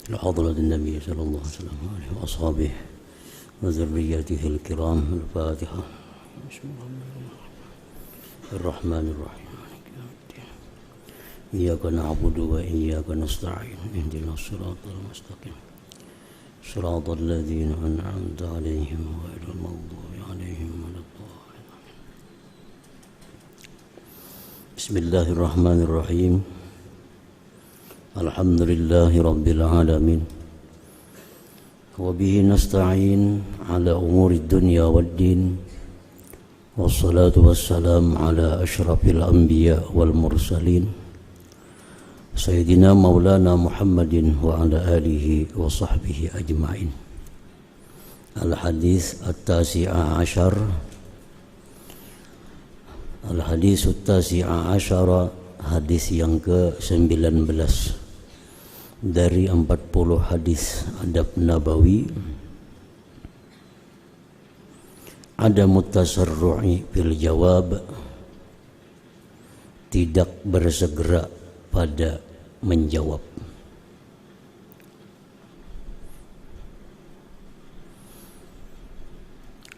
لحضرة النبي صلى الله عليه وسلم وأصحابه وذريته الكرام. الفاتحة. بسم الله الرحمن الرحيم. إياك نعبد وإياك نستعين اهدنا الصراط المستقيم صراط الذين أنعمت عليهم غير المغضوب عليهم ولا الضالين. بسم الله الرحمن الرحيم. الحمد لله رب العالمين وبه نستعين على أمور الدنيا والدين والصلاة والسلام على أشرف الأنبياء والمرسلين سيدنا مولانا محمد وعلى آله وصحبه أجمعين. الحديث التاسع عشر. الحديث التاسع عشر, hadis yang ke-19 dari 40 hadis adab nabawi. Ada mutasarru'i fil jawab, tidak bersegera pada menjawab.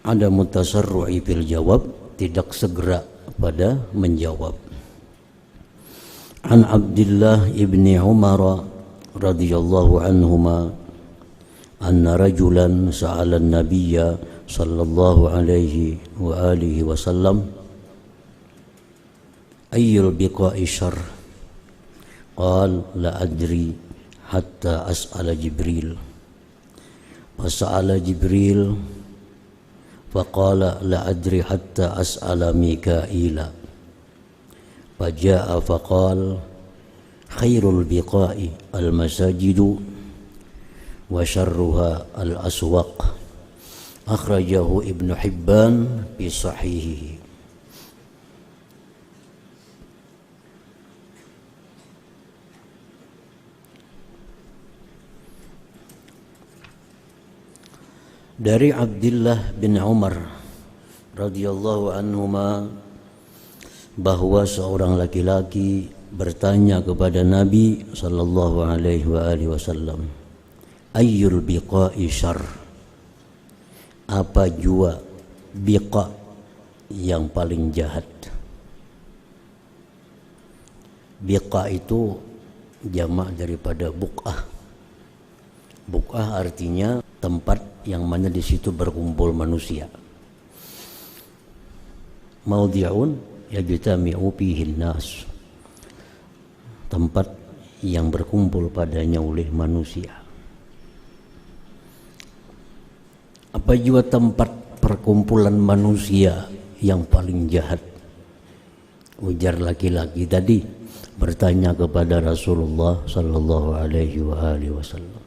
Ada mutasarru'i fil jawab, tidak segera pada menjawab. An Abdullah ibni Umar radhiyallahu anhuma anna rajulan sa'ala an-nabiyya sallallahu alaihi wa alihi wasallam ayyul biqa'i syarr qala la adri hatta as'ala Jibril fasa'ala Jibril faqala la adri hatta as'ala Mikaila faja'a faqala khairul biqa'i al-masajidu wa syarruha al-aswaq. Akhrajahu Ibnu Hibban fi sahihihi. Dari Abdullah bin Umar radhiyallahu anhuma bahwa seorang laki-laki bertanya kepada Nabi sallallahu alaihi wasallam, ayyul biqa'i syarr, apa jua biqa yang paling jahat. Biqa itu jamak daripada buq'ah. Buq'ah artinya tempat yang mana di situ berkumpul manusia. Maudhi'un yajtami'u fihi an-nas, tempat yang berkumpul padanya oleh manusia. Apa juga tempat perkumpulan manusia yang paling jahat? Ujar laki-laki tadi bertanya kepada Rasulullah sallallahu alaihi wasallam.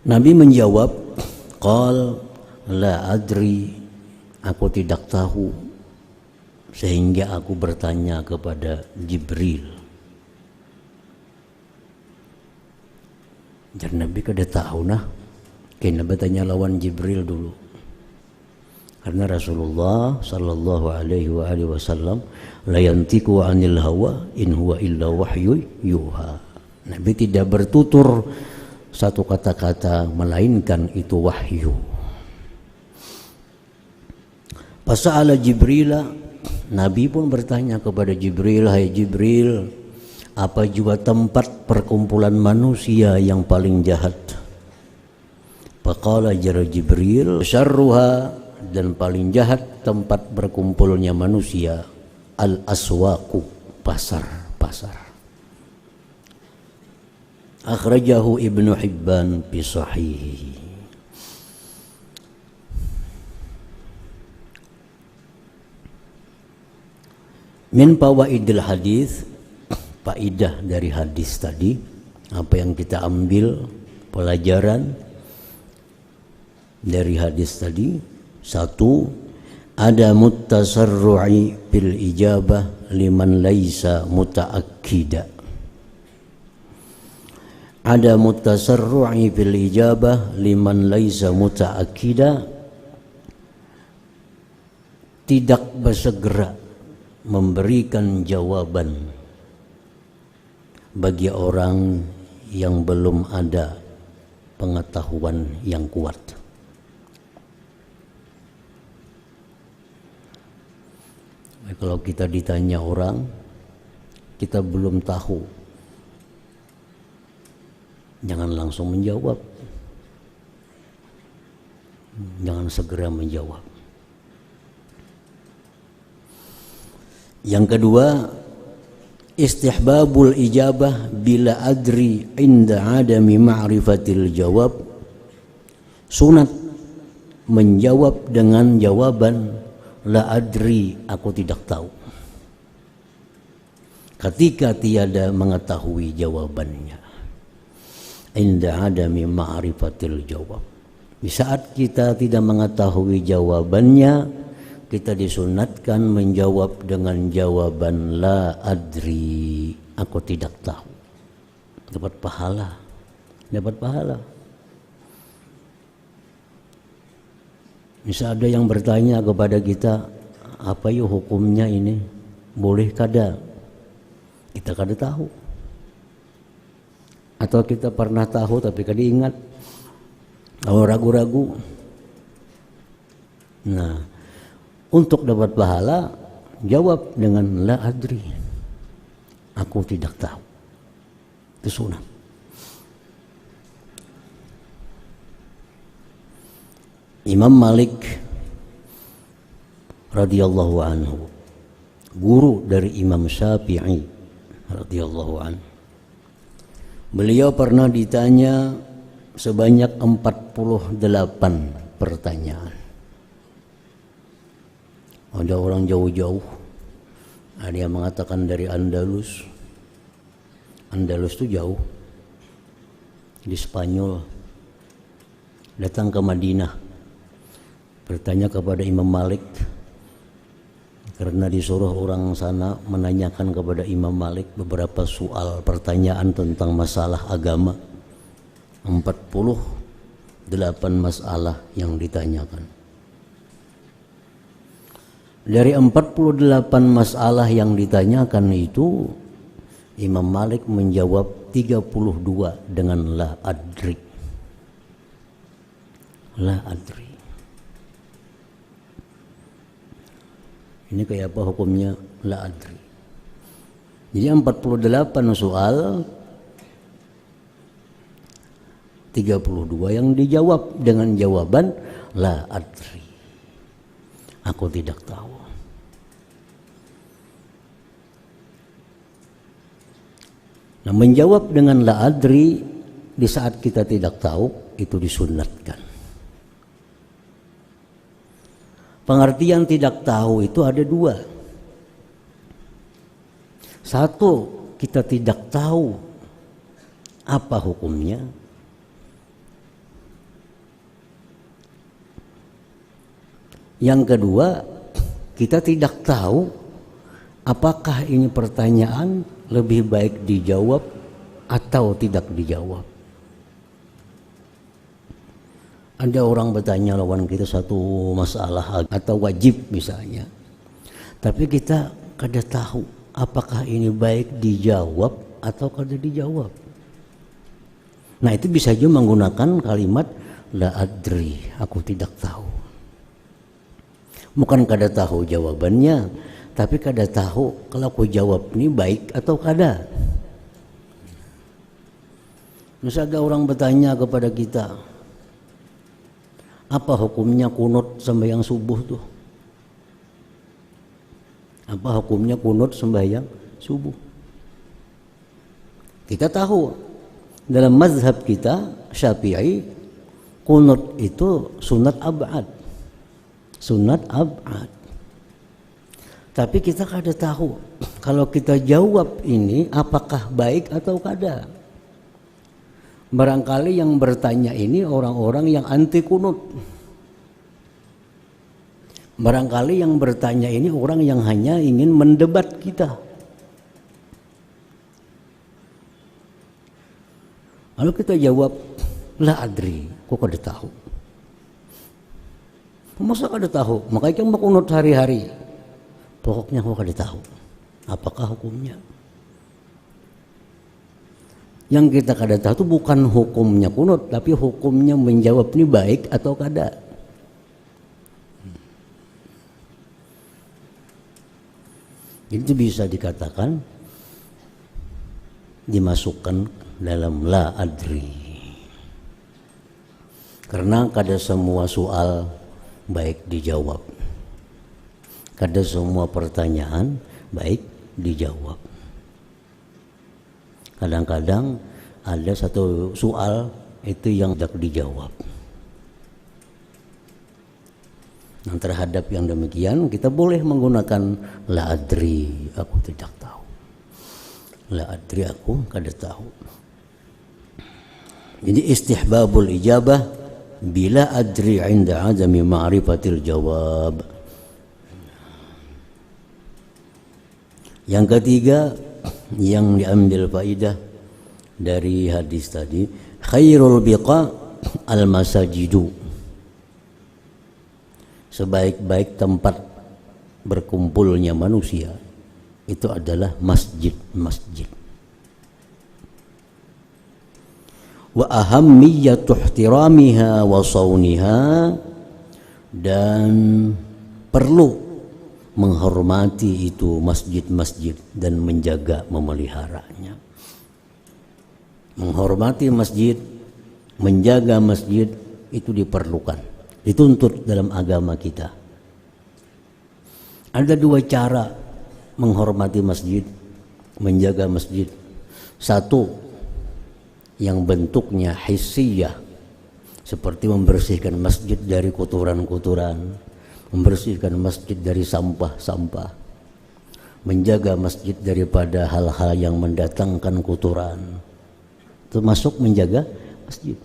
Nabi menjawab, qal la adri, aku tidak tahu, sehingga aku bertanya kepada Jibril. Jadi Nabi kada tahu nah, kena bertanya lawan Jibril dulu. Karena Rasulullah sallallahu alaihi wasallam la yantiqu 'anil hawa in huwa illa wahyu yuha. Nabi tidak bertutur satu kata-kata melainkan itu wahyu. Pasa'ala Jibrila, Nabi pun bertanya kepada Jibril, hai Jibril, apa juga tempat perkumpulan manusia yang paling jahat? Faqala jara Jibril, syarruha, dan paling jahat tempat berkumpulnya manusia, al-aswaqu, pasar-pasar. Akhrajahu Ibnu Hibban fi sahihihi. Min fawaidil hadis, faidah dari hadis tadi, apa yang kita ambil pelajaran dari hadis tadi. Satu, ada mutasarru'i bil ijabah liman laisa mutaakkida. Ada mutasarru'i bil ijabah liman laisa mutaakkida, tidak bersegera memberikan jawaban bagi orang yang belum ada pengetahuan yang kuat. Kalau kita ditanya orang, kita belum tahu, jangan langsung menjawab, jangan segera menjawab. Yang kedua, istihbabul ijabah bila adri inda adami ma'rifatil jawab. Sunat menjawab dengan jawaban la adri, aku tidak tahu, ketika tiada mengetahui jawabannya. Inda adami ma'rifatil jawab, di saat kita tidak mengetahui jawabannya, kita disunatkan menjawab dengan jawaban la adri, aku tidak tahu. Dapat pahala, dapat pahala. Bisa ada yang bertanya kepada kita, apa yuk hukumnya ini, boleh kada? Kita kada tahu, atau kita pernah tahu tapi kada ingat, atau ragu-ragu. Nah, untuk dapat pahala, jawab dengan la adri, aku tidak tahu. Itu sunat. Imam Malik radhiyallahu anhu, guru dari Imam Syafi'i radhiyallahu anhu, beliau pernah ditanya sebanyak 48 pertanyaan. Ada orang jauh-jauh, ada yang mengatakan dari Andalus. Andalus itu jauh, di Spanyol. Datang ke Madinah, bertanya kepada Imam Malik, karena disuruh orang sana menanyakan kepada Imam Malik beberapa soal pertanyaan tentang masalah agama. 48 masalah yang ditanyakan. Dari 48 masalah yang ditanyakan itu, Imam Malik menjawab 32 dengan la adri. La adri. Ini kayak apa hukumnya la adri? Jadi 48 soal, 32 yang dijawab dengan jawaban la adri, aku tidak tahu. Nah, menjawab dengan la adri di saat kita tidak tahu itu disunatkan. Pengertian tidak tahu itu ada dua. Satu, kita tidak tahu apa hukumnya. Yang kedua, kita tidak tahu apakah ini pertanyaan lebih baik dijawab atau tidak dijawab. Ada orang bertanya lawan kita satu masalah atau wajib misalnya, tapi kita kada tahu apakah ini baik dijawab atau kada dijawab. Nah, itu bisa aja menggunakan kalimat la adri, aku tidak tahu. Bukan kada tahu jawabannya, tapi kada tahu kalau aku jawab ini baik atau kada. Misalnya orang bertanya kepada kita, apa hukumnya kunut sembahyang subuh tuh? Apa hukumnya kunut sembahyang subuh? Kita tahu dalam mazhab kita Syafi'i, kunut itu sunat ab'ad. Sunat ab'ad. Tapi kita kada tahu kalau kita jawab ini apakah baik atau kada. Barangkali yang bertanya ini orang-orang yang anti kunut. Barangkali yang bertanya ini orang yang hanya ingin mendebat kita. Lalu kita jawab, la adri, kok kada tahu. Masa kada tahu? Makanya kamu kunut hari-hari. Pokoknya kok kada tahu. Apakah hukumnya? Yang kita kada tahu itu bukan hukumnya kunut, tapi hukumnya menjawab ini baik atau kada. Itu bisa dikatakan dimasukkan dalam la adri. Karena kada semua soal baik dijawab. Kada semua pertanyaan baik dijawab. Kadang-kadang ada satu soal itu yang tidak dijawab. Nah, terhadap yang demikian kita boleh menggunakan la adri, aku tidak tahu. La adri, aku kada tahu. Jadi istihbabul ijabah bila adri inda adami ma'rifatil jawab. Yang ketiga yang diambil faidah dari hadis tadi, khairul biqa al masajidu. Sebaik-baik tempat berkumpulnya manusia itu adalah masjid-masjid. Wa ahammiyatu ihtiramiha wa sauniha, dan perlu menghormati itu masjid-masjid dan menjaga memeliharanya. Menghormati masjid, menjaga masjid itu diperlukan, dituntut dalam agama kita. Ada dua cara menghormati masjid, menjaga masjid. Satu yang bentuknya hissiyah, seperti membersihkan masjid dari kotoran-kotoran, membersihkan masjid dari sampah-sampah, menjaga masjid daripada hal-hal yang mendatangkan kotoran, termasuk menjaga masjid.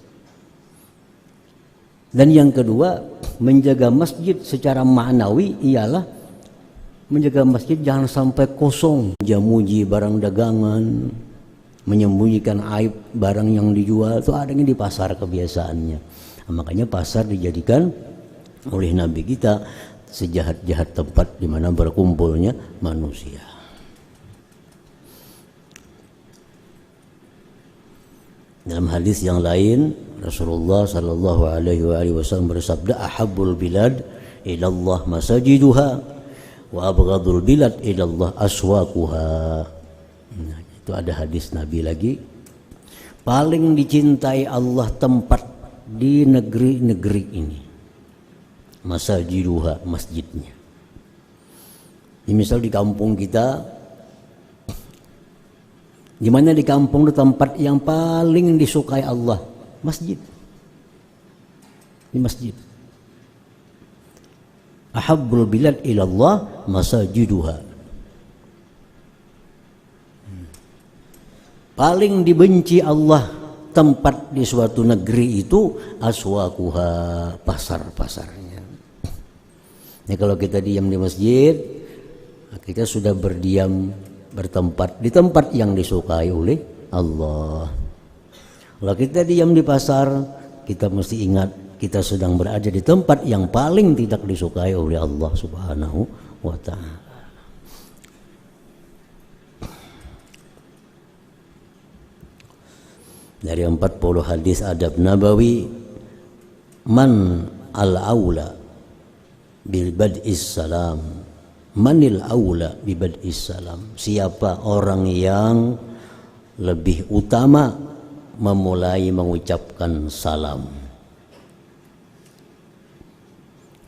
Dan yang kedua, menjaga masjid secara ma'nawi ialah menjaga masjid jangan sampai kosong, jamuji barang dagangan, menyembunyikan aib barang yang dijual. Itu adanya di pasar kebiasaannya. Nah, makanya pasar dijadikan oleh Nabi kita sejahat-jahat tempat di mana berkumpulnya manusia. Dalam hadis yang lain Rasulullah sallallahu alaihi wasallam bersabda, ahabbul bilad ila Allah masajiduha wa abghadul bilad ila Allah aswaquha. Nah, itu ada hadis Nabi lagi, paling dicintai Allah tempat di negeri-negeri ini masajiduha, masjidnya. Ini misal di kampung kita, di mana di kampung itu tempat yang paling disukai Allah, masjid. Di masjid. Ahabbul bilad ila Allah masajiduha. Paling dibenci Allah tempat di suatu negeri itu aswaquha, pasar-pasarnya. Nah, kalau kita diam di masjid, kita sudah berdiam bertempat di tempat yang disukai oleh Allah. Kalau kita diam di pasar, kita mesti ingat kita sedang berada di tempat yang paling tidak disukai oleh Allah Subhanahu wa ta'ala. Dari 40 hadis adab nabawi, man al-aula bil bad'is salam, manil aula bi bad'is salam, siapa orang yang lebih utama memulai mengucapkan salam.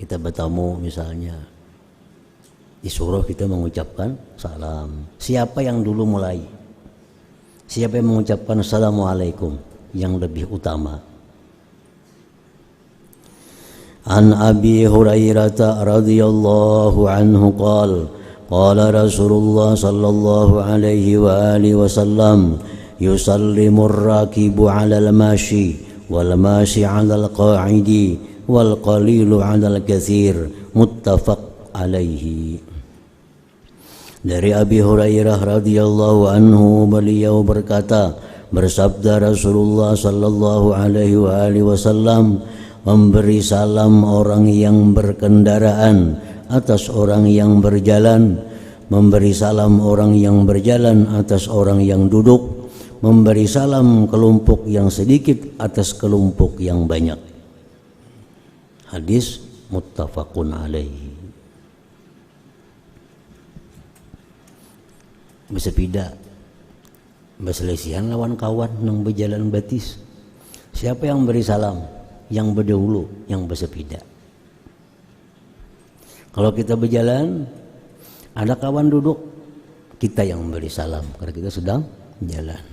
Kita bertemu misalnya, disuruh kita mengucapkan salam, siapa yang dulu mulai? Siapa yang mengucapkan assalamualaikum? Yang lebih utama. An Abi Hurairah radhiyallahu anhu qala Rasulullah sallallahu alaihi wa alihi wasallam, yusallimur rakibu 'alal mashi wal mashi 'alal qa'idi wal qalilu 'alal katsir, muttafaq alaihi. Dari Abi Hurairah radhiyallahu anhu, beliau berkata, bersabda Rasulullah sallallahu alaihi wasallam, memberi salam orang yang berkendaraan atas orang yang berjalan, memberi salam orang yang berjalan atas orang yang duduk, memberi salam kelompok yang sedikit atas kelompok yang banyak. Hadis muttafaqun alaihi. Bersepeda, berselisihan lawan kawan nang berjalan batis. Siapa yang beri salam? Yang berdahulu, yang bersepeda. Kalau kita berjalan, ada kawan duduk, kita yang memberi salam karena kita sedang jalan.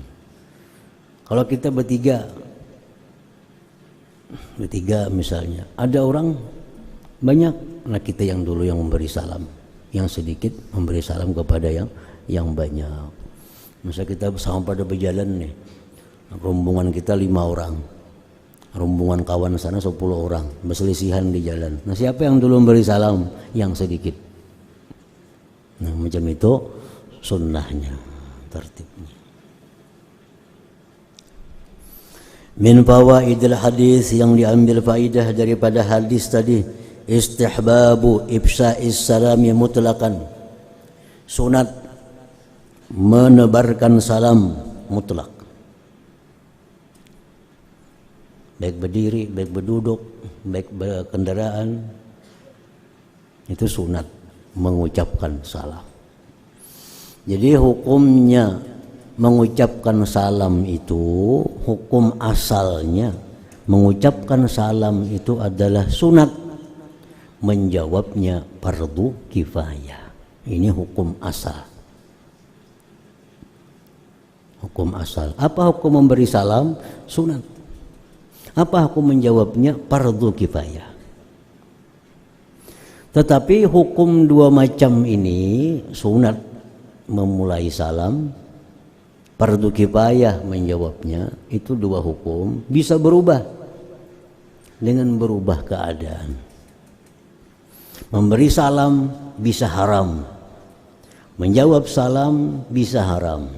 Kalau kita bertiga misalnya, ada orang banyak, nah kita yang dulu yang memberi salam, yang sedikit memberi salam kepada yang banyak. Misalnya kita sama pada berjalan nih, rombongan kita 5 orang, rombongan kawan sana 10 orang, berselisihan di jalan. Nah siapa yang dulu memberi salam? Yang sedikit. Nah macam itu sunnahnya, tertibnya. Min fawaidil hadis, yang diambil faidah daripada hadis tadi, istihbabu ifsa'is salami mutlaqan, sunat menebarkan salam mutlak, baik berdiri, baik berduduk, baik berkendaraan, itu sunat mengucapkan salam. Jadi hukumnya mengucapkan salam itu, hukum asalnya mengucapkan salam itu adalah sunat, menjawabnya fardu kifayah. Ini hukum asal. Hukum asal. Apa hukum memberi salam? Sunat. Apa hukum menjawabnya? Fardu kifayah. Tetapi hukum 2 macam ini, sunat memulai salam, fardu kifayah menjawabnya, itu 2 hukum bisa berubah dengan berubah keadaan. Memberi salam bisa haram, menjawab salam bisa haram.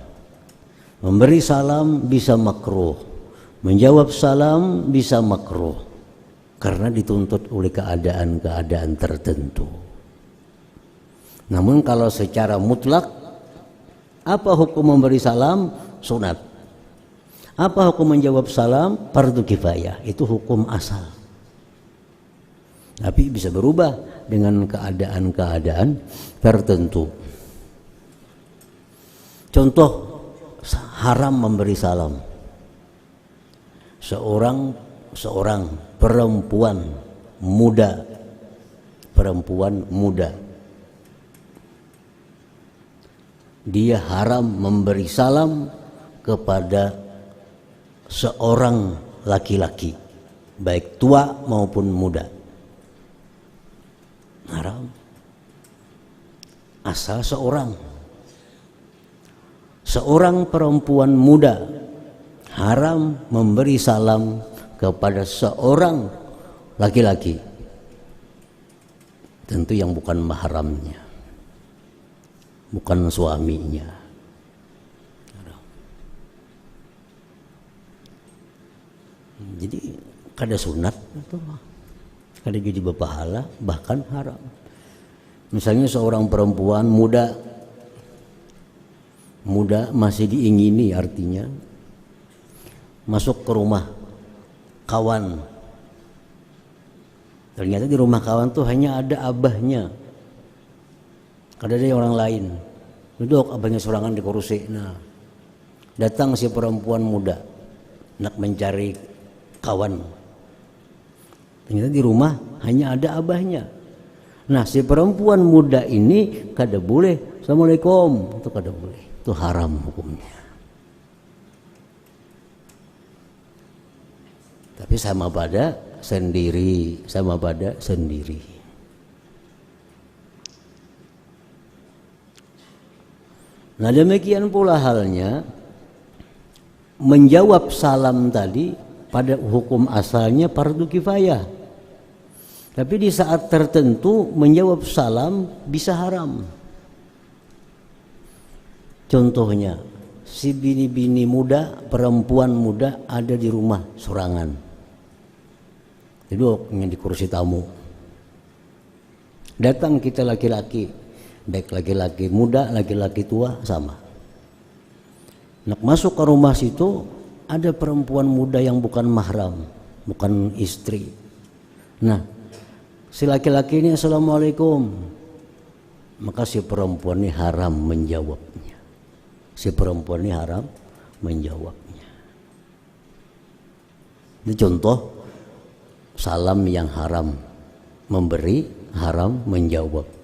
Memberi salam bisa makruh, menjawab salam bisa makruh, karena dituntut oleh keadaan-keadaan tertentu. Namun kalau secara mutlak, apa hukum memberi salam? Sunat. Apa hukum menjawab salam? Fardu kifayah. Itu hukum asal. Tapi bisa berubah dengan keadaan-keadaan tertentu. Contoh, haram memberi salam. Seorang perempuan muda, dia haram memberi salam kepada seorang laki-laki, baik tua maupun muda. Haram. Asal seorang perempuan muda haram memberi salam kepada seorang laki-laki, tentu yang bukan mahramnya, bukan suaminya. Jadi kada sunat itu, kada jadi berpahala, bahkan haram. Misalnya seorang perempuan muda masih diingini, artinya masuk ke rumah kawan, ternyata di rumah kawan tuh hanya ada abahnya, kada ada orang lain. Duduk abahnya sorangan di kursi. Nah, datang si perempuan muda nak mencari kawan, ternyata di rumah hanya ada abahnya. Nah, si perempuan muda ini kada boleh assalamualaikum, itu kada boleh, itu haram hukumnya. Tapi sama pada sendiri. Nah demikian pula halnya menjawab salam tadi, pada hukum asalnya fardu kifayah. Tapi di saat tertentu menjawab salam bisa haram. Contohnya, si bini-bini muda, perempuan muda ada di rumah sorangan, duduknya di kursi tamu. Datang kita laki-laki, baik laki-laki muda, laki-laki tua sama. Nak masuk ke rumah situ ada perempuan muda yang bukan mahram, bukan istri. Nah, si laki-laki ini assalamualaikum, maka si perempuan ini haram menjawabnya. Si perempuan ini haram menjawabnya. Ini contoh salam yang haram, memberi, haram menjawab.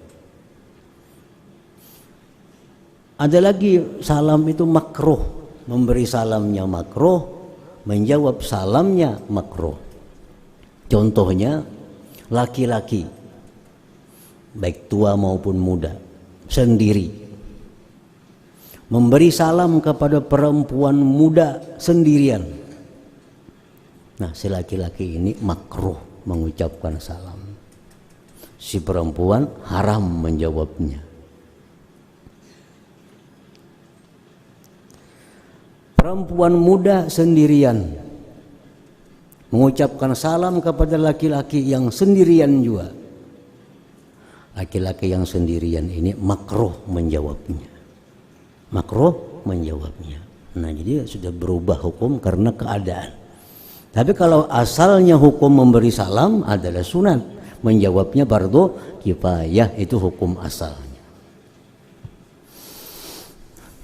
Ada lagi salam itu makruh, memberi salamnya makruh, menjawab salamnya makruh. Contohnya laki-laki, baik tua maupun muda, sendiri, memberi salam kepada perempuan muda sendirian. Nah, si laki-laki ini makruh mengucapkan salam. Si perempuan haram menjawabnya. Perempuan muda sendirian mengucapkan salam kepada laki-laki yang sendirian juga. Laki-laki yang sendirian ini makruh menjawabnya. Makruh menjawabnya. Nah, jadi sudah berubah hukum karena keadaan. Tapi kalau asalnya hukum memberi salam adalah sunat, menjawabnya fardu kifayah, itu hukum asalnya.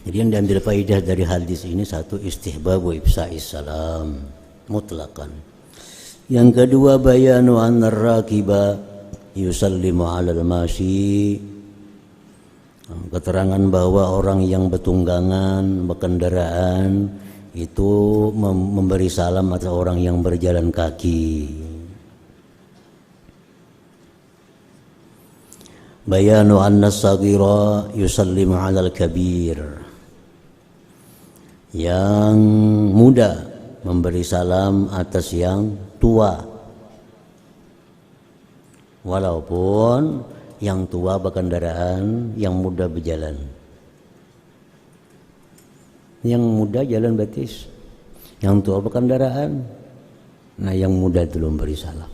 Jadi yang diambil faidah dari hadis ini, satu, istihbabu ifsa'is salam mutlaqan. Yang kedua, bayanu anna ar-rakiba yusallimu 'alal masyi. Keterangan bahwa orang yang bertunggangan, berkendaraan itu memberi salam atas orang yang berjalan kaki. Bayanu anna as-saghira yusallimu 'alal kabir. Yang muda memberi salam atas yang tua, walaupun yang tua berkendaraan, yang muda berjalan. Yang muda jalan betis, yang tua berkendaraan. Nah, yang muda itu memberi salam.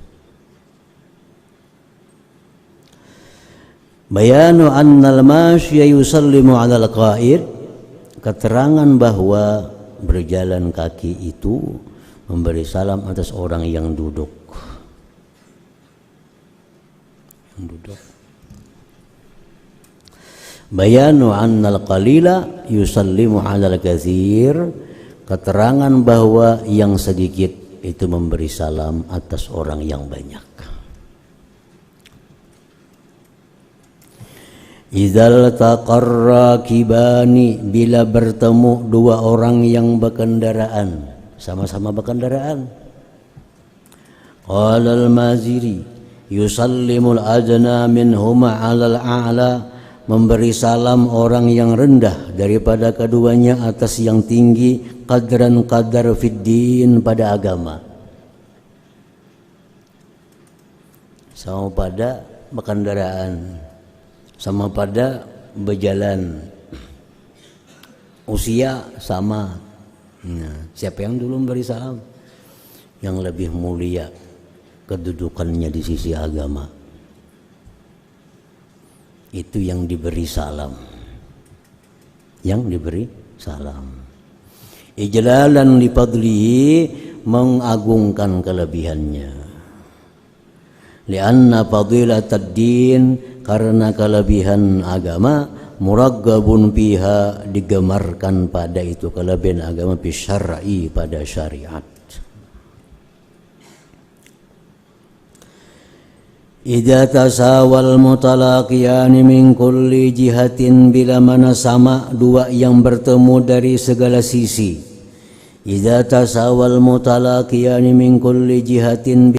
Bayanu annal masya yusallimu 'alal qa'id. Keterangan bahwa berjalan kaki itu memberi salam atas orang yang duduk. Yang duduk. Bayanu annal qalila yusallimu 'alal katsir. Keterangan bahwa yang sedikit itu memberi salam atas orang yang banyak. Idzal taqarrakibani, bila bertemu dua orang yang berkendaraan, sama-sama berkendaraan. Qala al-Maziri yusallimul adna minhuma 'alal a'la, memberi salam orang yang rendah daripada keduanya atas yang tinggi, qadran qadar fid din, pada agama. Sama pada berkendaraan, sama pada berjalan, usia sama. Nah, siapa yang dulu memberi salam? Yang lebih mulia kedudukannya di sisi agama, itu yang diberi salam. Yang diberi salam. Ijlalan li fadlihi, mengagungkan kelebihannya. Lianna fadilatad din, karena kelebihan agama, muraggabun fiha, digemarkan pada itu kelebihan agama, fi syar'i, pada syariat. Idza tasawal mutalaqiyani min kulli jihatin, bila mana sama dua yang bertemu dari segala sisi. Idza tasawal mutalaqiyani min kulli jihatin